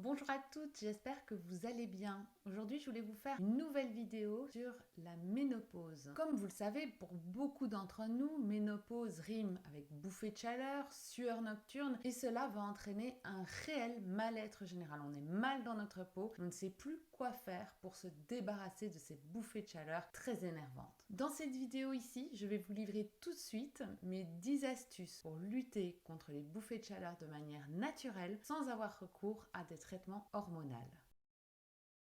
Bonjour à toutes, j'espère que vous allez bien. Aujourd'hui, je voulais vous faire une nouvelle vidéo sur la ménopause. Comme vous le savez, pour beaucoup d'entre nous, ménopause rime avec bouffée de chaleur, sueur nocturne et cela va entraîner un réel mal-être général. On est mal dans notre peau, on ne sait plus quoi faire pour se débarrasser de ces bouffées de chaleur très énervantes. Dans cette vidéo ici, je vais vous livrer tout de suite mes 10 astuces pour lutter contre les bouffées de chaleur de manière naturelle sans avoir recours à des traitements hormonaux.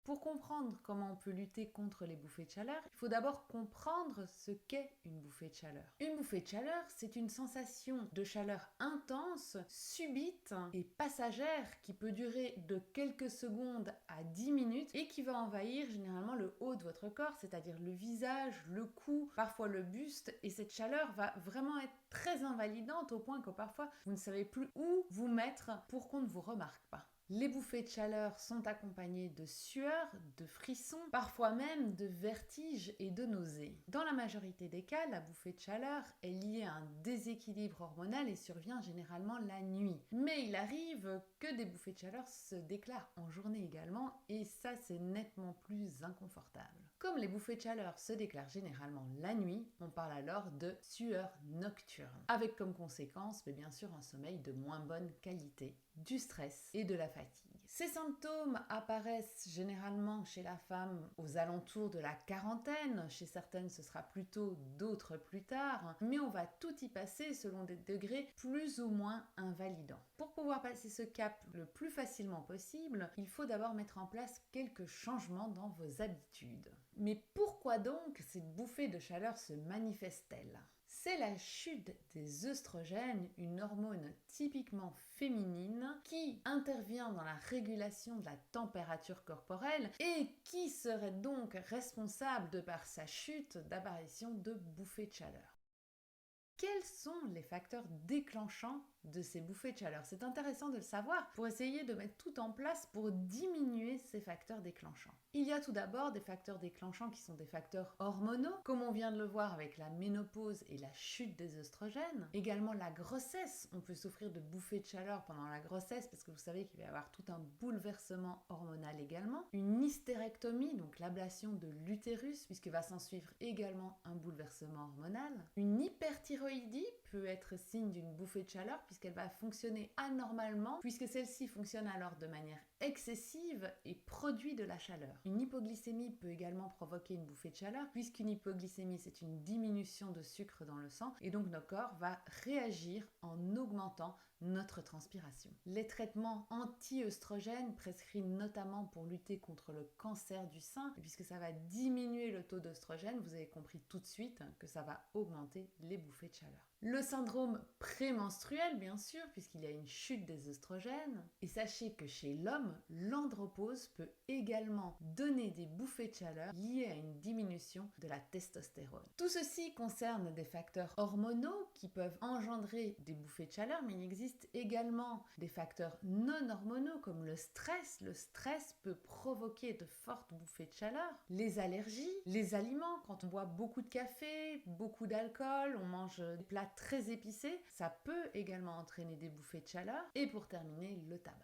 Pour comprendre comment on peut lutter contre les bouffées de chaleur, il faut d'abord comprendre ce qu'est une bouffée de chaleur. Une bouffée de chaleur, c'est une sensation de chaleur intense, subite et passagère qui peut durer de quelques secondes à 10 minutes et qui va envahir généralement le haut de votre corps, c'est-à-dire le visage, le cou, parfois le buste, et cette chaleur va vraiment être très invalidante au point que parfois vous ne savez plus où vous mettre pour qu'on ne vous remarque pas. Les bouffées de chaleur sont accompagnées de sueur, de frissons, parfois même de vertiges et de nausées. Dans la majorité des cas, la bouffée de chaleur est liée à un déséquilibre hormonal et survient généralement la nuit. Mais il arrive que des bouffées de chaleur se déclarent en journée également et ça c'est nettement plus inconfortable. Comme les bouffées de chaleur se déclarent généralement la nuit, on parle alors de sueur nocturne, avec comme conséquence bien sûr un sommeil de moins bonne qualité, du stress et de la fatigue. Ces symptômes apparaissent généralement chez la femme aux alentours de la quarantaine, chez certaines ce sera plus tôt, d'autres plus tard, mais on va tout y passer selon des degrés plus ou moins invalidants. Pour pouvoir passer ce cap le plus facilement possible, il faut d'abord mettre en place quelques changements dans vos habitudes. Mais pourquoi donc cette bouffée de chaleur se manifeste-t-elle ? C'est la chute des œstrogènes, une hormone typiquement féminine qui intervient dans la régulation de la température corporelle et qui serait donc responsable de par sa chute d'apparition de bouffées de chaleur. Quels sont les facteurs déclenchants de ces bouffées de chaleur? C'est intéressant de le savoir pour essayer de mettre tout en place pour diminuer ces facteurs déclenchants. Il y a tout d'abord des facteurs déclenchants qui sont des facteurs hormonaux, comme on vient de le voir avec la ménopause et la chute des œstrogènes. Également la grossesse, on peut souffrir de bouffées de chaleur pendant la grossesse parce que vous savez qu'il va y avoir tout un bouleversement hormonal également. Une hystérectomie, donc l'ablation de l'utérus, puisque va s'en suivre également un bouleversement hormonal. Une hyperthyroïdie peut être signe d'une bouffée de chaleur puisqu'elle va fonctionner anormalement, puisque celle-ci fonctionne alors de manière excessive et produit de la chaleur. Une hypoglycémie peut également provoquer une bouffée de chaleur, puisqu'une hypoglycémie c'est une diminution de sucre dans le sang et donc notre corps va réagir en augmentant notre transpiration. Les traitements anti-œstrogènes prescrits notamment pour lutter contre le cancer du sein, puisque ça va diminuer le taux d'œstrogène, vous avez compris tout de suite que ça va augmenter les bouffées de chaleur. Le syndrome prémenstruel, bien sûr, puisqu'il y a une chute des œstrogènes. Et sachez que chez l'homme, l'andropause peut également donner des bouffées de chaleur liées à une diminution de la testostérone. Tout ceci concerne des facteurs hormonaux qui peuvent engendrer des bouffées de chaleur, mais il existe également des facteurs non hormonaux comme le stress. Le stress peut provoquer de fortes bouffées de chaleur. Les allergies, les aliments, quand on boit beaucoup de café, beaucoup d'alcool, on mange des plats très épicés, ça peut également entraîner des bouffées de chaleur. Et pour terminer, le tabac.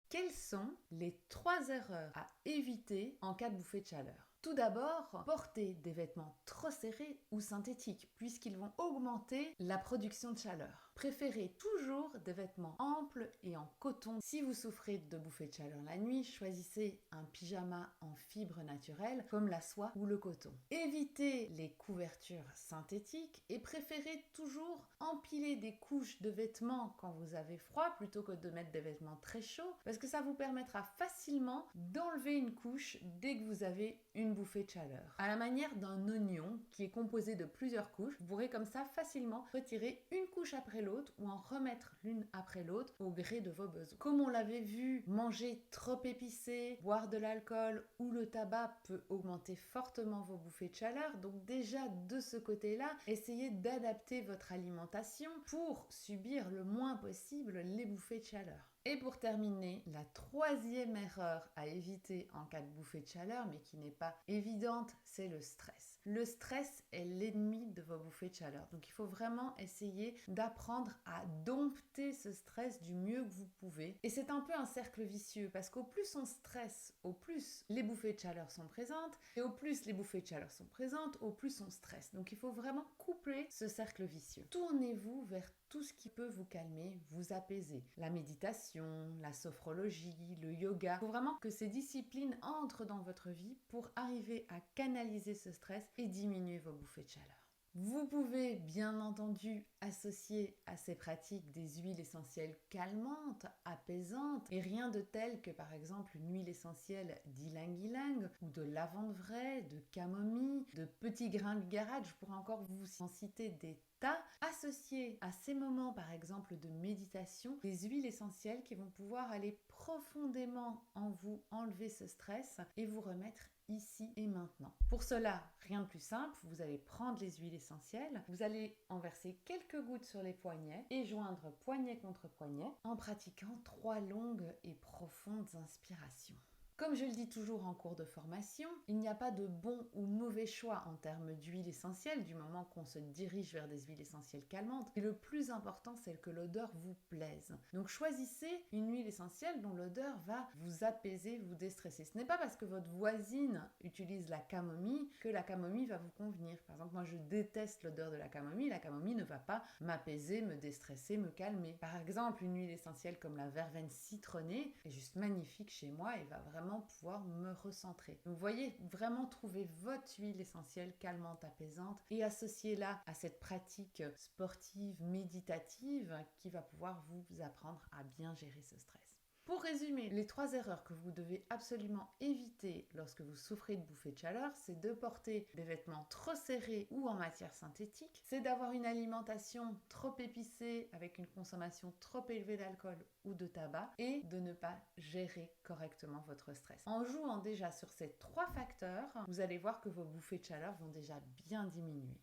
Quelles sont les 3 erreurs à éviter en cas de bouffée de chaleur ? Tout d'abord, porter des vêtements trop serrés ou synthétiques puisqu'ils vont augmenter la production de chaleur. Préférez toujours des vêtements amples et en coton. Si vous souffrez de bouffées de chaleur la nuit, choisissez un pyjama en fibres naturelles comme la soie ou le coton. Évitez les couvertures synthétiques et préférez toujours empiler des couches de vêtements quand vous avez froid plutôt que de mettre des vêtements très chauds parce que ça vous permettra facilement d'enlever une couche dès que vous avez une bouffée de chaleur. À la manière d'un oignon qui est composé de plusieurs couches, vous pourrez comme ça facilement retirer une couche après l'autre ou en remettre l'une après l'autre au gré de vos besoins. Comme on l'avait vu, manger trop épicé, boire de l'alcool ou le tabac peut augmenter fortement vos bouffées de chaleur. Donc déjà de ce côté-là, essayez d'adapter votre alimentation pour subir le moins possible les bouffées de chaleur. Et pour terminer, la troisième erreur à éviter en cas de bouffée de chaleur, mais qui n'est pas évidente, c'est le stress. Le stress est l'ennemi de vos bouffées de chaleur. Donc il faut vraiment essayer d'apprendre à dompter ce stress du mieux que vous pouvez. Et c'est un peu un cercle vicieux parce qu'au plus on stresse, au plus les bouffées de chaleur sont présentes. Et au plus les bouffées de chaleur sont présentes, au plus on stresse. Donc il faut vraiment couper ce cercle vicieux. Tournez-vous vers tout ce qui peut vous calmer, vous apaiser. La méditation, la sophrologie, le yoga. Il faut vraiment que ces disciplines entrent dans votre vie pour arriver à canaliser ce stress et diminuer vos bouffées de chaleur. Vous pouvez bien entendu associer à ces pratiques des huiles essentielles calmantes, apaisantes, et rien de tel que par exemple une huile essentielle d'ylang-ylang ou de lavande vraie, de camomille, de petits grains de garage, je pourrais encore vous en citer des tas, associer à ces moments par exemple de méditation des huiles essentielles qui vont pouvoir aller profondément en vous enlever ce stress et vous remettre ici et maintenant. Pour cela, rien de plus simple, vous allez prendre les huiles essentielles, vous allez en verser quelques gouttes sur les poignets et joindre poignet contre poignet en pratiquant 3 longues et profondes inspirations. Comme je le dis toujours en cours de formation, il n'y a pas de bon ou mauvais choix en termes d'huile essentielle du moment qu'on se dirige vers des huiles essentielles calmantes. Et le plus important, c'est que l'odeur vous plaise. Donc choisissez une huile essentielle dont l'odeur va vous apaiser, vous déstresser. Ce n'est pas parce que votre voisine utilise la camomille que la camomille va vous convenir. Par exemple, moi je déteste l'odeur de la camomille ne va pas m'apaiser, me déstresser, me calmer. Par exemple, une huile essentielle comme la verveine citronnée est juste magnifique chez moi et va vraiment pouvoir me recentrer. Donc, vous voyez, vraiment trouver votre huile essentielle calmante, apaisante et associez-la à cette pratique sportive, méditative qui va pouvoir vous apprendre à bien gérer ce stress. Pour résumer, les 3 erreurs que vous devez absolument éviter lorsque vous souffrez de bouffées de chaleur, c'est de porter des vêtements trop serrés ou en matière synthétique, c'est d'avoir une alimentation trop épicée avec une consommation trop élevée d'alcool ou de tabac et de ne pas gérer correctement votre stress. En jouant déjà sur ces 3 facteurs, vous allez voir que vos bouffées de chaleur vont déjà bien diminuer.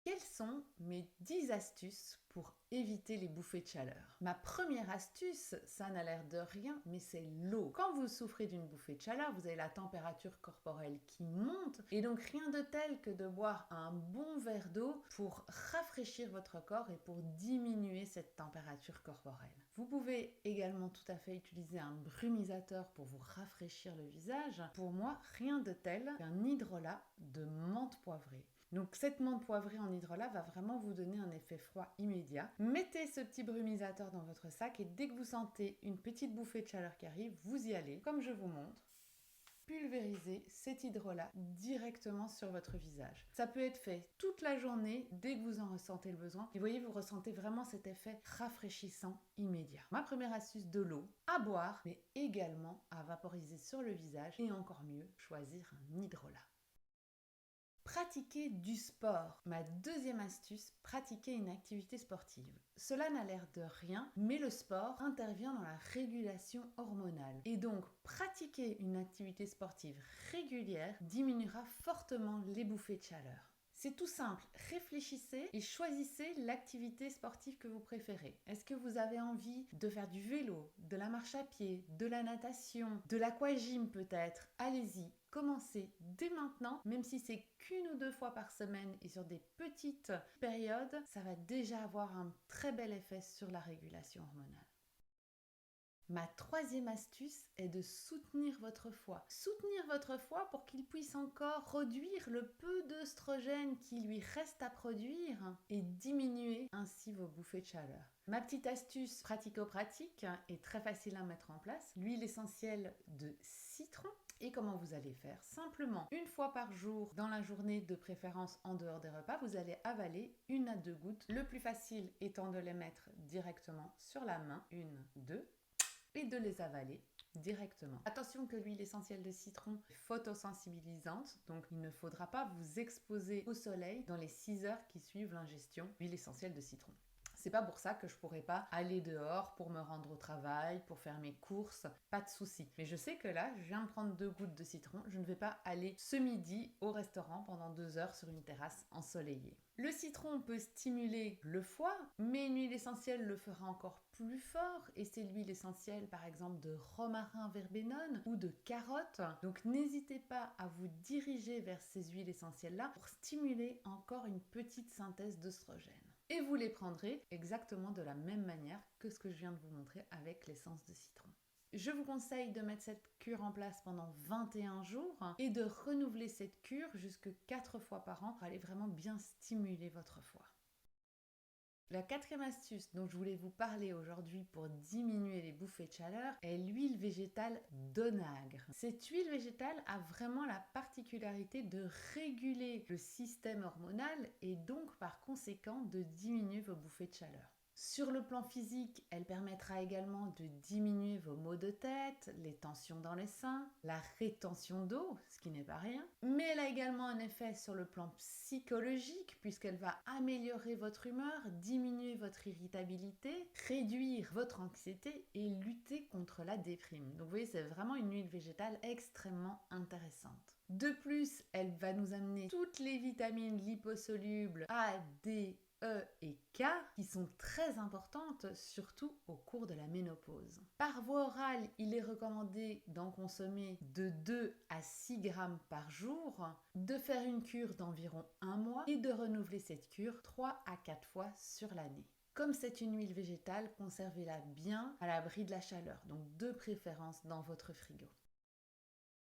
Quelles sont mes 10 astuces pour éviter les bouffées de chaleur? Ma première astuce, ça n'a l'air de rien, mais c'est l'eau. Quand vous souffrez d'une bouffée de chaleur, vous avez la température corporelle qui monte et donc rien de tel que de boire un bon verre d'eau pour rafraîchir votre corps et pour diminuer cette température corporelle. Vous pouvez également tout à fait utiliser un brumisateur pour vous rafraîchir le visage. Pour moi, rien de tel qu'un hydrolat de menthe poivrée. Donc cette menthe poivrée en hydrolat va vraiment vous donner un effet froid immédiat. Mettez ce petit brumisateur dans votre sac et dès que vous sentez une petite bouffée de chaleur qui arrive, vous y allez, comme je vous montre. Pulvérisez cet hydrolat directement sur votre visage. Ça peut être fait toute la journée dès que vous en ressentez le besoin. Et vous voyez, vous ressentez vraiment cet effet rafraîchissant immédiat. Ma première astuce, de l'eau à boire, mais également à vaporiser sur le visage et encore mieux, choisir un hydrolat. Pratiquer du sport. Ma deuxième astuce, pratiquer une activité sportive. Cela n'a l'air de rien, mais le sport intervient dans la régulation hormonale. Et donc, pratiquer une activité sportive régulière diminuera fortement les bouffées de chaleur. C'est tout simple, réfléchissez et choisissez l'activité sportive que vous préférez. Est-ce que vous avez envie de faire du vélo, de la marche à pied, de la natation, de l'aquagym peut-être? Allez-y, commencez dès maintenant, même si c'est qu'1 ou 2 fois par semaine et sur des petites périodes, ça va déjà avoir un très bel effet sur la régulation hormonale. Ma troisième astuce est de soutenir votre foie. Soutenir votre foie pour qu'il puisse encore produire le peu d'œstrogène qui lui reste à produire et diminuer ainsi vos bouffées de chaleur. Ma petite astuce pratico-pratique est très facile à mettre en place. L'huile essentielle de citron. Et comment vous allez faire? Simplement, 1 fois par jour, dans la journée, de préférence en dehors des repas, vous allez avaler 1 à 2 gouttes. Le plus facile étant de les mettre directement sur la main, 1, 2, et de les avaler directement. Attention que l'huile essentielle de citron est photosensibilisante, donc il ne faudra pas vous exposer au soleil dans les 6 heures qui suivent l'ingestion d'huile essentielle de citron. C'est pas pour ça que je pourrais pas aller dehors pour me rendre au travail, pour faire mes courses, pas de souci. Mais je sais que là, je viens de prendre 2 gouttes de citron, je ne vais pas aller ce midi au restaurant pendant 2 heures sur une terrasse ensoleillée. Le citron peut stimuler le foie, mais une huile essentielle le fera encore plus fort et c'est l'huile essentielle par exemple de romarin verbenone ou de carotte. Donc n'hésitez pas à vous diriger vers ces huiles essentielles-là pour stimuler encore une petite synthèse d'œstrogène. Et vous les prendrez exactement de la même manière que ce que je viens de vous montrer avec l'essence de citron. Je vous conseille de mettre cette cure en place pendant 21 jours et de renouveler cette cure jusque 4 fois par an pour aller vraiment bien stimuler votre foie. La 4e astuce dont je voulais vous parler aujourd'hui pour diminuer les bouffées de chaleur est l'huile végétale d'onagre. Cette huile végétale a vraiment la particularité de réguler le système hormonal et donc par conséquent de diminuer vos bouffées de chaleur. Sur le plan physique, elle permettra également de diminuer vos maux de tête, les tensions dans les seins, la rétention d'eau, ce qui n'est pas rien. Mais elle a également un effet sur le plan psychologique puisqu'elle va améliorer votre humeur, diminuer votre irritabilité, réduire votre anxiété et lutter contre la déprime. Donc vous voyez, c'est vraiment une huile végétale extrêmement intéressante. De plus, elle va nous amener toutes les vitamines liposolubles A, D, E et K qui sont très importantes, surtout au cours de la ménopause. Par voie orale, il est recommandé d'en consommer de 2 à 6 grammes par jour, de faire une cure d'environ 1 mois et de renouveler cette cure 3 à 4 fois sur l'année. Comme c'est une huile végétale, conservez-la bien à l'abri de la chaleur, donc de préférence dans votre frigo.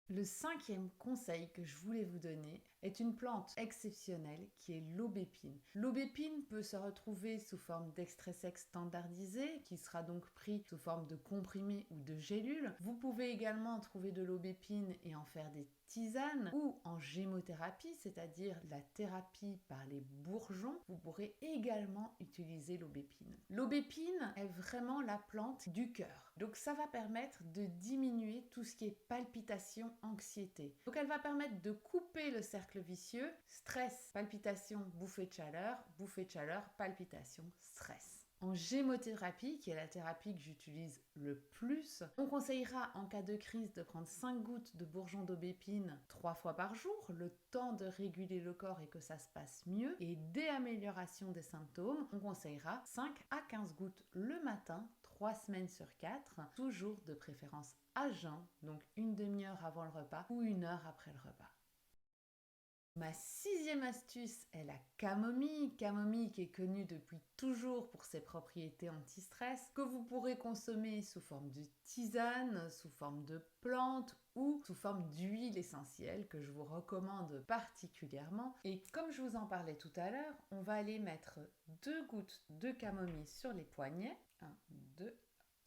Le 5e conseil que je voulais vous donner est une plante exceptionnelle qui est l'aubépine. L'aubépine peut se retrouver sous forme d'extrait sec standardisé qui sera donc pris sous forme de comprimé ou de gélule. Vous pouvez également trouver de l'aubépine et en faire des tisanes ou en gémothérapie, c'est-à-dire la thérapie par les bourgeons. Vous pourrez également utiliser l'aubépine. L'aubépine est vraiment la plante du cœur. Donc ça va permettre de diminuer tout ce qui est palpitation, anxiété. Donc elle va permettre de couper le cercle vicieux, stress, palpitation, bouffée de chaleur, palpitation, stress. En gémothérapie, qui est la thérapie que j'utilise le plus, on conseillera en cas de crise de prendre 5 gouttes de bourgeon d'aubépine 3 fois par jour, le temps de réguler le corps et que ça se passe mieux. Et dès amélioration des symptômes, on conseillera 5 à 15 gouttes le matin, 3 semaines sur 4, toujours de préférence à jeun, donc une demi-heure avant le repas ou 1 heure après le repas. Ma 6e astuce est la camomille. Camomille qui est connue depuis toujours pour ses propriétés anti-stress, que vous pourrez consommer sous forme de tisane, sous forme de plante ou sous forme d'huile essentielle que je vous recommande particulièrement. Et comme je vous en parlais tout à l'heure, on va aller mettre 2 gouttes de camomille sur les poignets. 1, 2,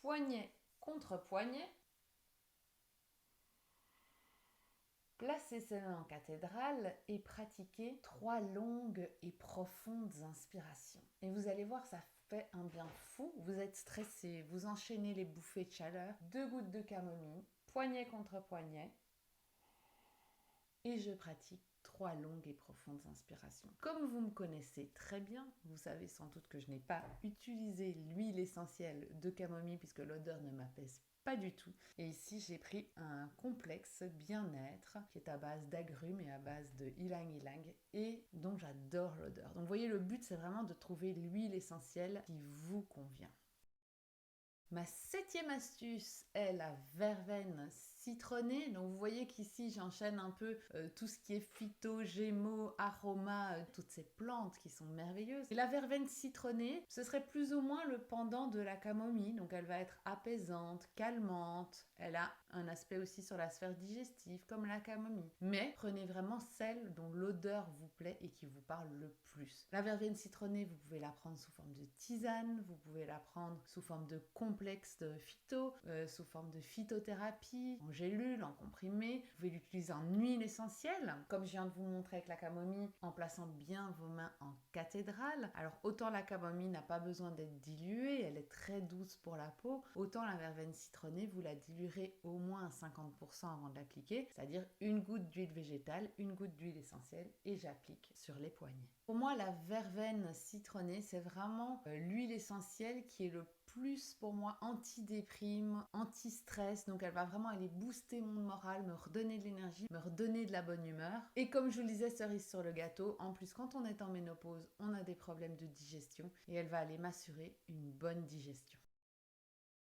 poignet contre poignet. Placez ses mains en cathédrale et pratiquez 3 longues et profondes inspirations. Et vous allez voir, ça fait un bien fou. Vous êtes stressé, vous enchaînez les bouffées de chaleur. 2 gouttes de camomille, poignet contre poignet. Et je pratique 3 longues et profondes inspirations. Comme vous me connaissez très bien, vous savez sans doute que je n'ai pas utilisé l'huile essentielle de camomille puisque l'odeur ne m'apaise pas du tout. Et ici, j'ai pris un complexe bien-être qui est à base d'agrumes et à base de ylang-ylang et dont j'adore l'odeur. Donc vous voyez, le but, c'est vraiment de trouver l'huile essentielle qui vous convient. Ma 7e astuce est la verveine citronnée. Donc vous voyez qu'ici j'enchaîne un peu tout ce qui est phyto, gémeaux, aroma, toutes ces plantes qui sont merveilleuses. Et la verveine citronnée, ce serait plus ou moins le pendant de la camomille. Donc elle va être apaisante, calmante. Elle a un aspect aussi sur la sphère digestive comme la camomille. Mais prenez vraiment celle dont l'odeur vous plaît et qui vous parle le plus. La verveine citronnée, vous pouvez la prendre sous forme de tisane, vous pouvez la prendre sous forme de complexe phyto, sous forme de phytothérapie, en gélules, en comprimé. Vous pouvez l'utiliser en huile essentielle, comme je viens de vous montrer avec la camomille, en plaçant bien vos mains en cathédrale. Alors autant la camomille n'a pas besoin d'être diluée, elle est très douce pour la peau, autant la verveine citronnée, vous la diluerez au moins à 50% avant de l'appliquer, c'est-à-dire une goutte d'huile végétale, une goutte d'huile essentielle et j'applique sur les poignets. Pour moi, la verveine citronnée, c'est vraiment l'huile essentielle qui est le plus pour moi anti-déprime, anti-stress, donc elle va vraiment aller booster mon moral, me redonner de l'énergie, me redonner de la bonne humeur. Et comme je vous le disais, cerise sur le gâteau, en plus quand on est en ménopause, on a des problèmes de digestion et elle va aller m'assurer une bonne digestion.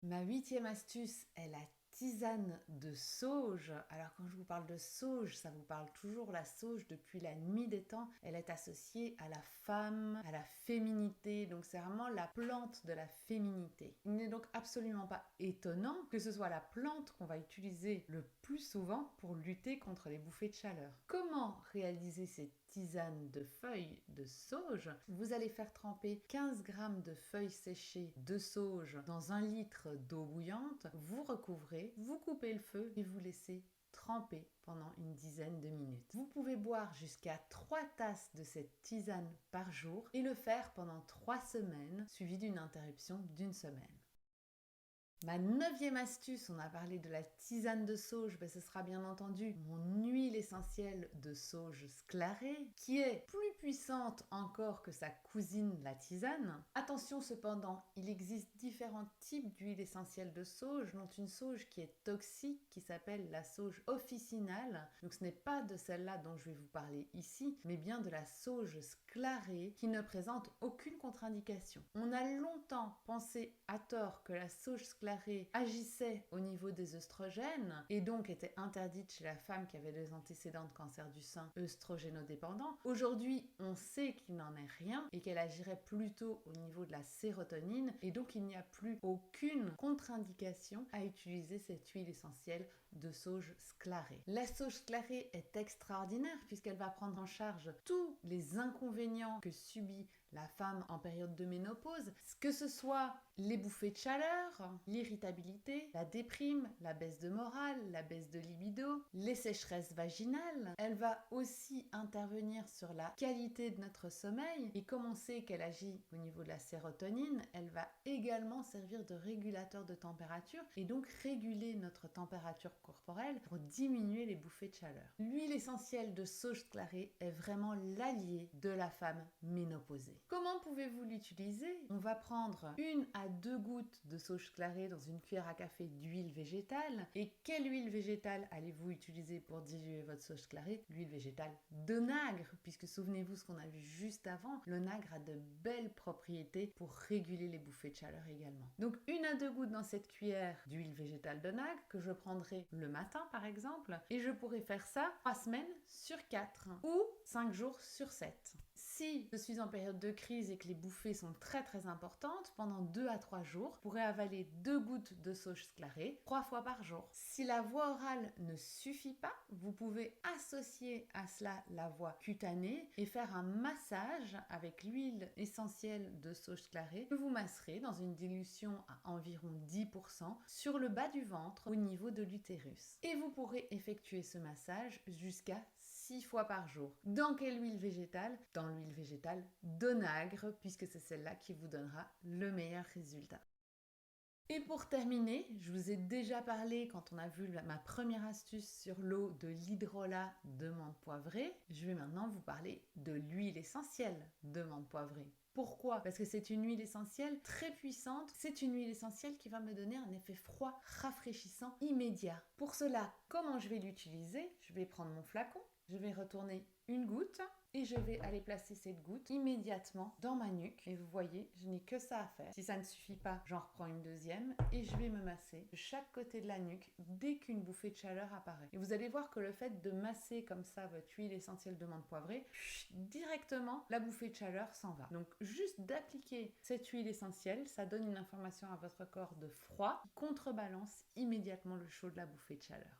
Ma 8e astuce est la tisane de sauge. Alors quand je vous parle de sauge, ça vous parle toujours la sauge depuis la nuit des temps. Elle est associée à la femme, à la féminité. Donc c'est vraiment la plante de la féminité. Il n'est donc absolument pas étonnant que ce soit la plante qu'on va utiliser le plus souvent pour lutter contre les bouffées de chaleur. Comment réaliser cette tisane de feuilles de sauge? Vous allez faire tremper 15 g de feuilles séchées de sauge dans 1 litre d'eau bouillante. Vous recouvrez, vous coupez le feu et vous laissez tremper pendant une dizaine de minutes. Vous pouvez boire jusqu'à 3 tasses de cette tisane par jour et le faire pendant 3 semaines, suivi d'une interruption d'1 semaine. Ma 9e astuce, on a parlé de la tisane de sauge, ce sera bien entendu mon huile essentielle de sauge sclarée, qui est plus puissante encore que sa cousine la tisane. Attention cependant, il existe différents types d'huile essentielle de sauge, dont une sauge qui est toxique, qui s'appelle la sauge officinale. Donc ce n'est pas de celle-là dont je vais vous parler ici, mais bien de la sauge sclarée, qui ne présente aucune contre-indication. On a longtemps pensé à tort que la sauge sclarée agissait au niveau des œstrogènes et donc était interdite chez la femme qui avait des antécédents de cancer du sein œstrogénodépendants. Aujourd'hui, on sait qu'il n'en est rien et qu'elle agirait plutôt au niveau de la sérotonine et donc il n'y a plus aucune contre-indication à utiliser cette huile essentielle de sauge sclarée. La sauge sclarée est extraordinaire puisqu'elle va prendre en charge tous les inconvénients que subit la femme en période de ménopause, que ce soit les bouffées de chaleur, l'irritabilité, la déprime, la baisse de morale, la baisse de libido, les sécheresses vaginales. Elle va aussi intervenir sur la qualité de notre sommeil et comme on sait qu'elle agit au niveau de la sérotonine, elle va également servir de régulateur de température et donc réguler notre température corporelle pour diminuer les bouffées de chaleur. L'huile essentielle de sauge sclarée est vraiment l'allié de la femme ménopausée. Comment pouvez-vous l'utiliser? On va prendre 1 à 2 gouttes de sauge sclarée dans une cuillère à café d'huile végétale. Et quelle huile végétale allez-vous utiliser pour diluer votre sauge sclarée? L'huile végétale d'onagre, puisque souvenez-vous ce qu'on a vu juste avant, l'onagre a de belles propriétés pour réguler les bouffées de chaleur également. Donc 1 à 2 gouttes dans cette cuillère d'huile végétale d'onagre que je prendrai le matin par exemple, et je pourrai faire ça 3 semaines sur 4 ou 5 jours sur 7. Si je suis en période de crise et que les bouffées sont très importantes, pendant 2 à 3 jours, je pourrais avaler 2 gouttes de sauge sclarée 3 fois par jour. Si la voie orale ne suffit pas, vous pouvez associer à cela la voie cutanée et faire un massage avec l'huile essentielle de sauge sclarée que vous masserez dans une dilution à environ 10% sur le bas du ventre au niveau de l'utérus. Et vous pourrez effectuer ce massage jusqu'à 6 fois par jour. Dans quelle huile végétale? Dans l'huile végétale d'onagre, puisque c'est celle-là qui vous donnera le meilleur résultat. Et pour terminer, je vous ai déjà parlé quand on a vu ma première astuce sur l'eau de l'hydrolat de menthe poivrée. Je vais maintenant vous parler de l'huile essentielle de menthe poivrée. Pourquoi? Parce que c'est une huile essentielle très puissante. C'est une huile essentielle qui va me donner un effet froid rafraîchissant immédiat. Pour cela, comment je vais l'utiliser? Je vais prendre mon flacon, je vais retourner 1 goutte et je vais aller placer cette goutte immédiatement dans ma nuque. Et vous voyez, je n'ai que ça à faire. Si ça ne suffit pas, j'en reprends une deuxième et je vais me masser de chaque côté de la nuque dès qu'une bouffée de chaleur apparaît. Et vous allez voir que le fait de masser comme ça votre huile essentielle de menthe poivrée, directement, la bouffée de chaleur s'en va. Donc juste d'appliquer cette huile essentielle, ça donne une information à votre corps de froid qui contrebalance immédiatement le chaud de la bouffée de chaleur.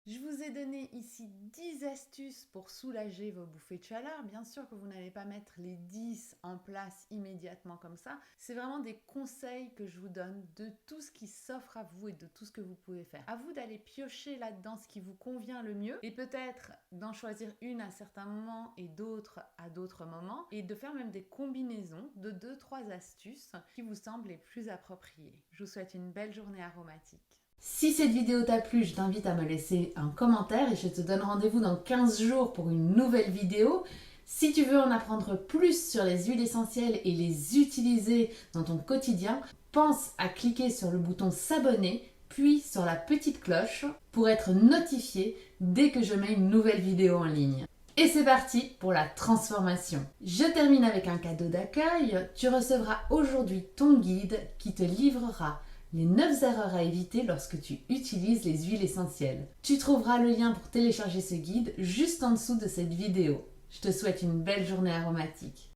Je vous ai donné ici 10 astuces pour soulager vos bouffées de chaleur. Bien sûr que vous n'allez pas mettre les 10 en place immédiatement comme ça. C'est vraiment des conseils que je vous donne de tout ce qui s'offre à vous et de tout ce que vous pouvez faire. À vous d'aller piocher là-dedans ce qui vous convient le mieux et peut-être d'en choisir une à certains moments et d'autres à d'autres moments et de faire même des combinaisons de 2-3 astuces qui vous semblent les plus appropriées. Je vous souhaite une belle journée aromatique. Si cette vidéo t'a plu, je t'invite à me laisser un commentaire et je te donne rendez-vous dans 15 jours pour une nouvelle vidéo. Si tu veux en apprendre plus sur les huiles essentielles et les utiliser dans ton quotidien, pense à cliquer sur le bouton s'abonner, puis sur la petite cloche pour être notifié dès que je mets une nouvelle vidéo en ligne. Et c'est parti pour la transformation. Je termine avec un cadeau d'accueil. Tu recevras aujourd'hui ton guide qui te livrera les 9 erreurs à éviter lorsque tu utilises les huiles essentielles. Tu trouveras le lien pour télécharger ce guide juste en dessous de cette vidéo. Je te souhaite une belle journée aromatique.